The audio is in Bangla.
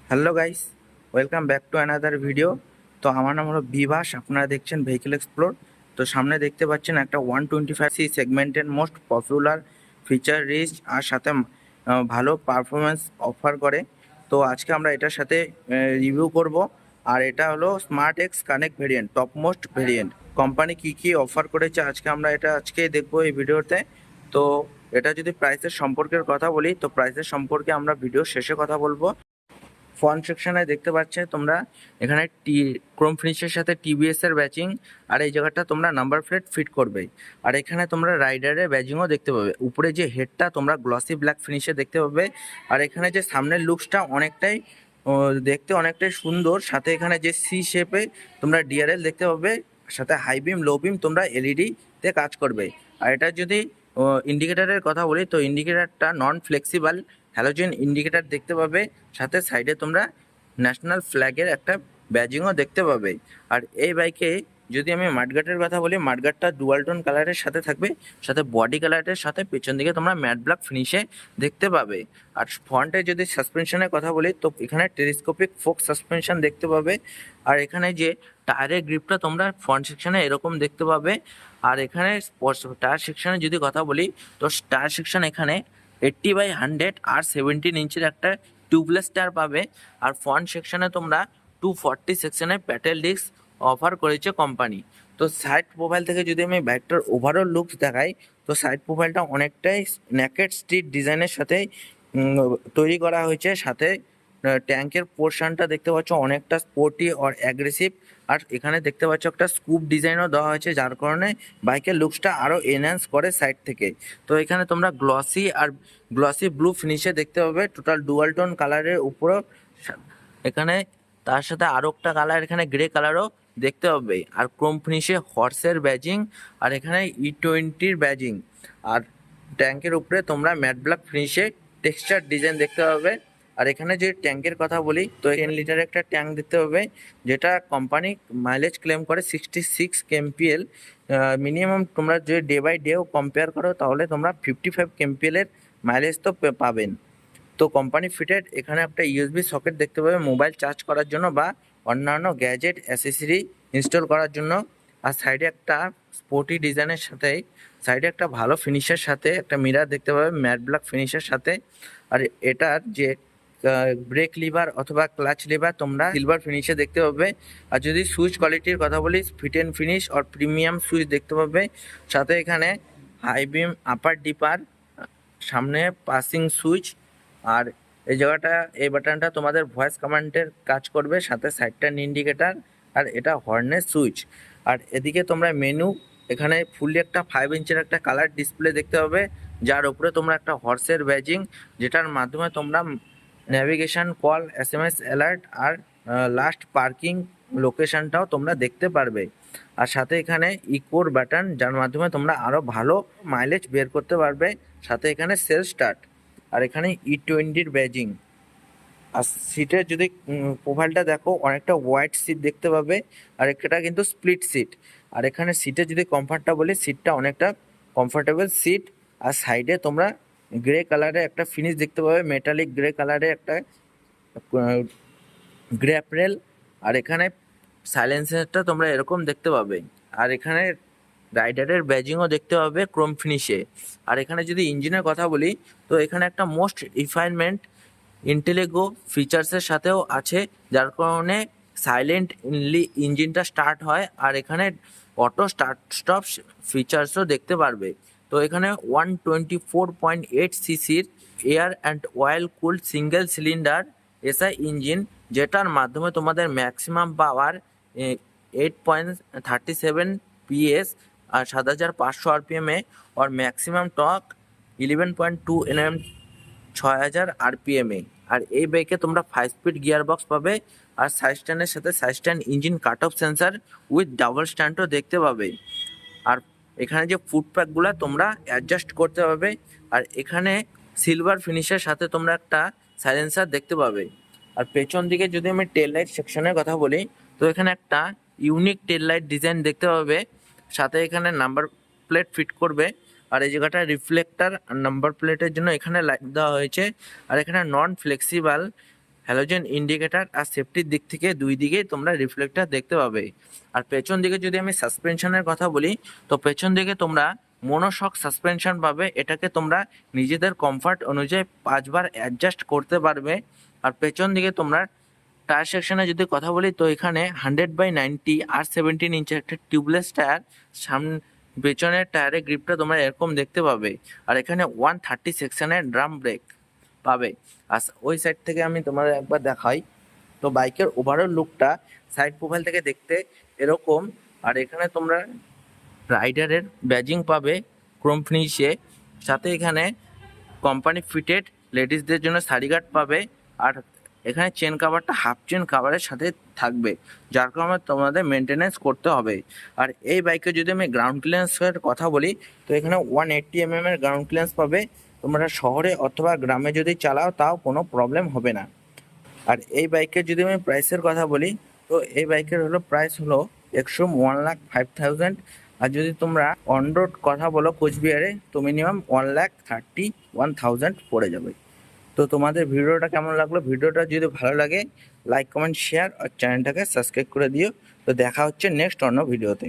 Hello guys, welcome back to another video. তো আমার নাম হলো বিভাস, আপনারা দেখছেন ভেহিকেল এক্সপ্লোর। তো সামনে দেখতে পাচ্ছেন একটা 125 সেগমেন্টের মোস্ট পপুলার, ফিচার রিচ আর সাথে ভালো পারফরমেন্স অফার করে। তো আজকে আমরা এটার সাথে রিভিউ করব। আর এটা হলো smart x connect variant, top most variant. Company কি কি অফার করেছে আজকে দেখবো এই ভিডিওতে। তো এটা যদি প্রাইসের সম্পর্কের কথা বলি, তো প্রাইসের সম্পর্কে আমরা ভিডিও শেষে কথা বলবো। ফ্রন্ট সেকশনে দেখতে পাচ্ছ তোমরা, এখানে ক্রোম ফিনিশের সাথে টিবিএস এর ব্যাচিং। আর এই জায়গাটা তোমরা নাম্বার প্লেট ফিট করবে। আর এখানে তোমরা রাইডারের ব্যাচিংও দেখতে পাবে। উপরে যে হেডটা তোমরা গ্লসি ব্ল্যাক ফিনিশে দেখতে পাবে। আর এখানে যে সামনের লুকসটা অনেকটাই দেখতে অনেকটাই সুন্দর। সাথে এখানে যে সি শেপে তোমরা ডিআরএল দেখতে পাবে, সাথে হাই বিম লো বিম তোমরা এলইডি তে কাজ করবে। আর এটা যদি ইন্ডিকেটারের কথা বলি, তো ইন্ডিকেটারটা নন ফ্লেক্সিবল হ্যালোজেন ইন্ডিকেটার দেখতে পাবে। সাথে সাইডে তোমরা ন্যাশনাল ফ্ল্যাগের একটা ব্যাজিংও দেখতে পাবে। আর এই বাইকে যদি আমি মাডগার্ডের কথা বলি, মাডগার্ডটা ডুয়াল টোন কালারের সাথে থাকবে, সাথে বডি কালারের সাথে পেছন দিকে তোমরা ম্যাট ব্ল্যাক ফিনিশে দেখতে পাবে। আর ফ্রন্টে যদি সাসপেনশনের কথা বলি, তো এখানে টেলিস্কোপিক ফোক সাসপেনশন দেখতে পাবে। আর এখানে যে টায়ারের গ্রিপটা তোমরা ফ্রন্ট সেকশনে এরকম দেখতে পাবে। আর এখানে টায়ার সেকশনে যদি কথা বলি, তো টায়ার সেকশন এখানে 80/100 আর 17 ইঞ্চের একটা টিউবলেস টায়ার পাবে। আর ফ্রন্ট সেকশনে তোমরা 240 সেকশনে প্যাটেল ডিস্ক অফার করেছে কোম্পানি। তো সাইড প্রোফাইল থেকে যদি আমি বাইকটার ওভারঅল লুকস দেখাই, তো সাইড প্রোফাইলটা অনেকটাই নেকেড স্ট্রিট ডিজাইনের সাথে তৈরি করা হয়েছে। সাথে ট্যাঙ্কের পোর্শনটা দেখতে পাচ্ছ অনেকটা স্পোর্টি আর অ্যাগ্রেসিভ। আর এখানে দেখতে পাচ্ছ একটা স্কুপ ডিজাইনও দেওয়া হয়েছে, যার কারণে বাইকের লুকসটা আরও এনহ্যান্স করে সাইড থেকে। তো এখানে তোমরা গ্লসি ব্লু ফিনিশে দেখতে পাবে, টোটাল ডুয়াল টোন কালারের উপরও। এখানে তার সাথে আরও একটা কালার, এখানে গ্রে কালারও দেখতে পাবে। আর ক্রোম ফিনিশে হর্সের ব্যাজিং, আর এখানে E20-র ব্যাজিং। আর ট্যাঙ্কের উপরে তোমরা ম্যাট ব্ল্যাক ফিনিশে টেক্সচার ডিজাইন দেখতে পাবে। আর এখানে যে ট্যাঙ্কের কথা বলি, তো 10 লিটারের একটা ট্যাঙ্ক দেখতে পাবে, যেটা কোম্পানি মাইলেজ ক্লেম করে 66 কেমপিএল। মিনিমাম তোমরা যদি ডে বাই ডেও কম্পেয়ার করো, তাহলে তোমরা 55 কেমপিএলের মাইলেজ তো পাবেন। তো কোম্পানি ফিটেড এখানে একটা ইউএসবি সকেট দেখতে পাবে মোবাইল চার্জ করার জন্য বা অন্যান্য গ্যাজেট অ্যাসেসরি ইনস্টল করার জন্য। আর সাইডে একটা স্পোর্টি ডিজাইনের সাথে সাইডে একটা ভালো ফিনিশের সাথে একটা মিরার দেখতে পাবে ম্যাট ব্ল্যাক ফিনিশের সাথে। আর এটার যে ব্রেক লিভার অথবা ক্লাচ লিভার তোমরা সিলভার ফিনিশে দেখতে পাবে। আর যদি সুইচ কোয়ালিটির কথা বলি, ফিট অ্যান্ড ফিনিশ আর প্রিমিয়াম সুইচ দেখতে পাবে। সাথে এখানে হাই বিম আপার ডিপার, সামনে পাসিং সুইচ। আর এই বাটনটা তোমাদের ভয়েস কমান্ডের কাজ করবে, সাথে সাইড টার্ন ইন্ডিকেটার। আর এটা হর্নের সুইচ। আর এদিকে তোমরা মেনু, এখানে ফুললি একটা 5 ইঞ্চের একটা কালার ডিসপ্লে দেখতে পাবে, যার উপরে তোমরা একটা হর্সের ব্যাজিং, যেটার মাধ্যমে তোমরা নেভিগেশন, কল, এসএমএস অ্যালার্ট আর লাস্ট পার্কিং লোকেশনটাও তোমরা দেখতে পারবে। আর সাথে এখানে ইকোর বাটন, যার মাধ্যমে তোমরা আরও ভালো মাইলেজ বের করতে পারবে। সাথে এখানে সেলফ স্টার্ট। আর এখানে E20-র ব্যাজিং। আর সিটের যদি প্রোফাইলটা দেখো, অনেকটা হোয়াইট সিট দেখতে পাবে। আর এটা কিন্তু স্প্লিট সিট। আর এখানে সিটের যদি কমফর্টটা বলি, সিটটা অনেকটা কমফোর্টেবল সিট। আর সাইডে তোমরা গ্রে কালারে একটা ফিনিশ দেখতে পাবে, মেটালিক গ্রে কালারে একটা গ্রে অ্যাপ্রেল। আর এখানে সাইলেন্সারটা তোমরা এরকম দেখতে পাবে। আর এখানে রাইডারের ব্যাজিংও দেখতে পাবে ক্রোম ফিনিশে। আর এখানে যদি ইঞ্জিনের কথা বলি, তো এখানে একটা মোস্ট রিফাইনমেন্ট ইন্টেলেগো ফিচার্সের সাথেও আছে, যার কারণে সাইলেন্টলি ইঞ্জিনটা স্টার্ট হয়। আর এখানে অটো স্টার্ট স্টপ ফিচার্সও দেখতে পারবে। তো এখানে 124.8 সিসির air and oil cooled single cylinder SI engine, যেটার মাধ্যমে তোমাদের ম্যাক্সিমাম পাওয়ার 8.37 PS আর 7500 RPM-এ, আর ম্যাক্সিমাম টর্ক 11.2 Nm 6000 RPM-এ। আর এই বাইকে তোমরা 5 স্পিড গিয়ার বক্স পাবে। আর সাইড স্ট্যান্ডের সাথে side stand engine cut off sensor with double স্ট্যান্ডও দেখতে পাবে। আর এখানে যে ফুট প্যাকগুলো তোমরা অ্যাডজাস্ট করতে পারবে। আর এখানে সিলভার ফিনিশের সাথে তোমরা একটা সাইলেন্সার দেখতে পাবে। আর পেছন দিকে যদি আমি টেল লাইট সেকশনের কথা বলি, তো এখানে একটা ইউনিক টেল লাইট ডিজাইন দেখতে পাবে। সাথে এখানে নাম্বার প্লেট ফিট করবে। আর এই জায়গাটা রিফ্লেক্টার আর নাম্বার প্লেটের জন্য এখানে লাইট দেওয়া হয়েছে। আর এখানে নন ফ্লেক্সিবল হ্যালোজেন ইন্ডিকেটর আর সেফটির দিক থেকে দুই দিকেই তোমরা রিফ্লেক্টর দেখতে পাবে। আর পেছন দিকে যদি আমি সাসপেনশনের কথা বলি, তো পেছন দিকে তোমরা মোনোশক সাসপেনশন পাবে। এটাকে তোমরা নিজেদের কমফর্ট অনুযায়ী 5বার অ্যাডজাস্ট করতে পারবে। আর পেছন দিকে তোমরা টায়ার সেকশনে যদি কথা বলি, তো এখানে 100/90 আর 17 ইঞ্চের একটা টিউবলেস টায়ার। সামনে পেছনের টায়ারের গ্রিপটা তোমরা এরকম দেখতে পাবে। আর এখানে 130 সেকশনের ড্রাম ব্রেক পাবে। আর ওই সাইড থেকে আমি তোমাদের একবার দেখাই। তো বাইকের ওভারঅল লুকটা সাইড প্রোফাইল থেকে দেখতে এরকম। আর এখানে তোমরা রাইডারের ব্যাজিং পাবে ক্রোম ফিনিশে, সাথে এখানে কোম্পানি ফিটেড লেডিসদের জন্য সারি গার্ড পাবে। আর এখানে চেন কাভারটা হাফ চেন কাভারের সাথে থাকবে, যার কারণে তোমাদের মেনটেনেন্স করতে হবে। আর এই বাইকে যদি আমি গ্রাউন্ড ক্লিয়ারেন্সের কথা বলি, তো এখানে 180 এর গ্রাউন্ড ক্লিয়ারেন্স পাবে। তোমরা শহরে অথবা গ্রামে যদি চালাও তাও কোনো প্রবলেম হবে না। আর এই বাইকের যদি আমি প্রাইসের কথা বলি, তো এই বাইকের প্রাইস হলো 1,05,000। আর যদি তোমরা অন রোড কথা বলো কোচবিহারে, তো মিনিমাম 1,31,000 পড়ে যাবে। তো তোমাদের ভিডিওটা কেমন লাগলো? ভিডিওটা যদি ভালো লাগে লাইক কমেন্ট শেয়ার আর চ্যানেলটাকে সাবস্ক্রাইব করে দিও। তো দেখা হচ্ছে নেক্সট অন্য ভিডিওতে।